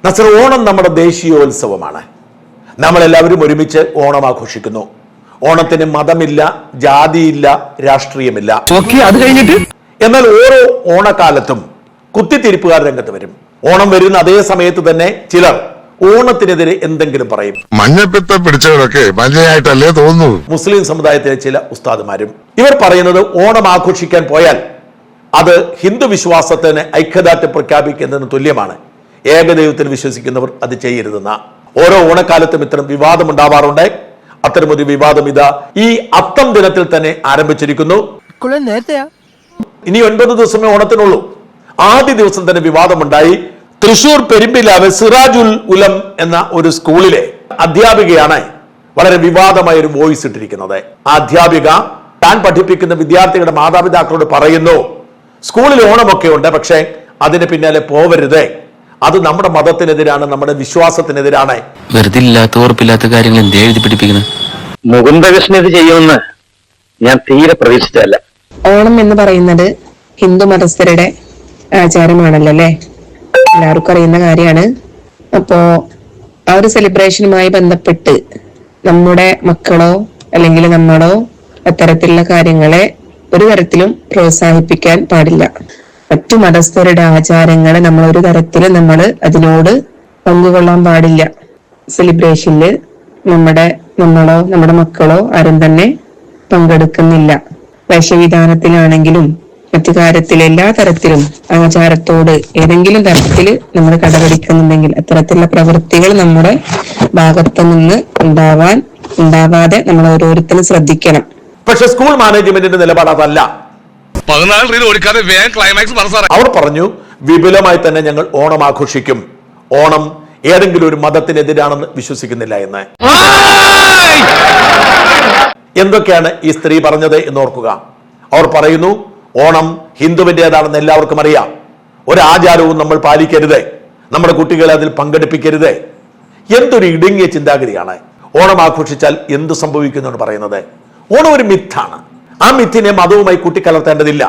നസർ, ഓണം നമ്മുടെ ദേശീയോത്സവമാണ്. നമ്മളെല്ലാവരും ഒരുമിച്ച് ഓണം ആഘോഷിക്കുന്നു. ഓണത്തിന് മതമില്ല, ജാതിയില്ല, രാഷ്ട്രീയമില്ല. അത് കഴിഞ്ഞിട്ട് എന്നാൽ ഓരോ ഓണക്കാലത്തും കുത്തിത്തിരിപ്പുകാർ രംഗത്ത് വരും. ഓണം വരുന്ന അതേ സമയത്ത് തന്നെ ചിലർ ഓണത്തിനെതിരെ എന്തെങ്കിലും പറയും. മഞ്ഞപ്പിത്ത പിടിച്ചവരൊക്കെ മഞ്ഞയായിട്ടല്ലേ തോന്നുന്നു. മുസ്ലിം സമുദായത്തിലെ ചില ഉസ്താദുമാരും ഇവർ പറയുന്നത് ഓണം ആഘോഷിക്കാൻ പോയാൽ അത് ഹിന്ദു വിശ്വാസത്തിന് ഐക്യദാർഢ്യം പ്രഖ്യാപിക്കുന്നതിന് തുല്യമാണ്. ഏകദൈവത്തിൽ വിശ്വസിക്കുന്നവർ അത് ചെയ്യരുതെന്ന. ഓരോ ഓണക്കാലത്തും ഇത്തരം വിവാദം ഉണ്ടാവാറുണ്ട്. അത്തരമൊരു വിവാദം ഇതാ ഈ അത്തം ദിനത്തിൽ തന്നെ ആരംഭിച്ചിരിക്കുന്നു. ഇനി 9 ദിവസമേ ഓണത്തിനുള്ളൂ. ആദ്യ ദിവസം തന്നെ വിവാദമുണ്ടായി. തൃശൂർ പെരുമ്പിലാവ് സിറാജുൽ ഉലം എന്ന ഒരു സ്കൂളിലെ അധ്യാപികയാണ് വളരെ വിവാദമായ ഒരു വോയിസ് ഇട്ടിരിക്കുന്നത്. ആ അധ്യാപിക താൻ പഠിപ്പിക്കുന്ന വിദ്യാർത്ഥികളുടെ മാതാപിതാക്കളോട് പറയുന്നു, സ്കൂളിൽ ഓണമൊക്കെ ഉണ്ട്, പക്ഷെ അതിന് പിന്നാലെ പോവരുത്. അത് നമ്മുടെ മതത്തിനെതിരാണ്, നമ്മുടെ വിശ്വാസത്തിനെതിരാണ്. വെറുതെ ഇല്ലാത്ത ഉറപ്പില്ലാത്ത കാര്യങ്ങൾ എന്തേ എഴുതി പിടിപ്പിക്കുന്നത്? മുകുന്ദകൃഷ്ണൻ ഇത് ചെയ്യുമെന്ന് ഞാൻ തീരെ പ്രതീക്ഷിച്ചതല്ല. ഓണം എന്ന് പറയുന്നത് ഹിന്ദു മതസ്ഥരുടെ ആചാരമാണല്ലോ അല്ലേ? എല്ലാവർക്കും അറിയുന്ന കാര്യമാണ്. അപ്പോ ആ ഒരു സെലിബ്രേഷനുമായി ബന്ധപ്പെട്ട് നമ്മുടെ മക്കളോ അല്ലെങ്കിൽ നമ്മളോ അത്തരത്തിലുള്ള കാര്യങ്ങളെ ഒരു തരത്തിലും പ്രോത്സാഹിപ്പിക്കാൻ പാടില്ല. മറ്റു മതസ്ഥരുടെ ആചാരങ്ങളെ നമ്മൾ ഒരു തരത്തിലും അതിനോട് പങ്കുകൊള്ളാൻ പാടില്ല. സെലിബ്രേഷനില് നമ്മളോ നമ്മുടെ മക്കളോ ആരും തന്നെ പങ്കെടുക്കുന്നില്ല. വേഷവിധാനത്തിലാണെങ്കിലും മറ്റു കാര്യത്തിൽ എല്ലാ തരത്തിലും ആചാരത്തോട് ഏതെങ്കിലും തരത്തിൽ നമ്മൾ കടപിടിക്കുന്നുണ്ടെങ്കിൽ അത്തരത്തിലുള്ള പ്രവൃത്തികൾ നമ്മുടെ ഭാഗത്തു നിന്ന് ഉണ്ടാവാതെ നമ്മൾ ഓരോരുത്തരും ശ്രദ്ധിക്കണം. പക്ഷെ സ്കൂൾ മാനേജ്മെന്റിന്റെ നിലപാട് അതല്ല. അവർ പറഞ്ഞു, വിപുലമായി തന്നെ ഞങ്ങൾ ഓണം ആഘോഷിക്കും. ഓണം ഏതെങ്കിലും ഒരു മതത്തിനെതിരാണെന്ന് വിശ്വസിക്കുന്നില്ല എന്ന്. എന്തൊക്കെയാണ് ഈ സ്ത്രീ പറഞ്ഞത് എന്ന് ഓർക്കുക. അവർ പറയുന്നു, ഓണം ഹിന്ദുവിൻ്റെതാണെന്ന് എല്ലാവർക്കും അറിയാം. ഒരാചാരവും നമ്മൾ പാലിക്കരുത്, നമ്മുടെ കുട്ടികളെ അതിൽ പങ്കെടുപ്പിക്കരുത്. എന്തൊരു ഇടുങ്ങിയ ചിന്താഗതിയാണ്. ഓണം ആഘോഷിച്ചാൽ എന്ത് സംഭവിക്കുന്നു എന്ന് പറയുന്നത്. ഓണം ഒരു മിത്താണ്. ആ മിത്തിനെ മതവുമായി കൂട്ടിക്കലർത്തേണ്ടതില്ല.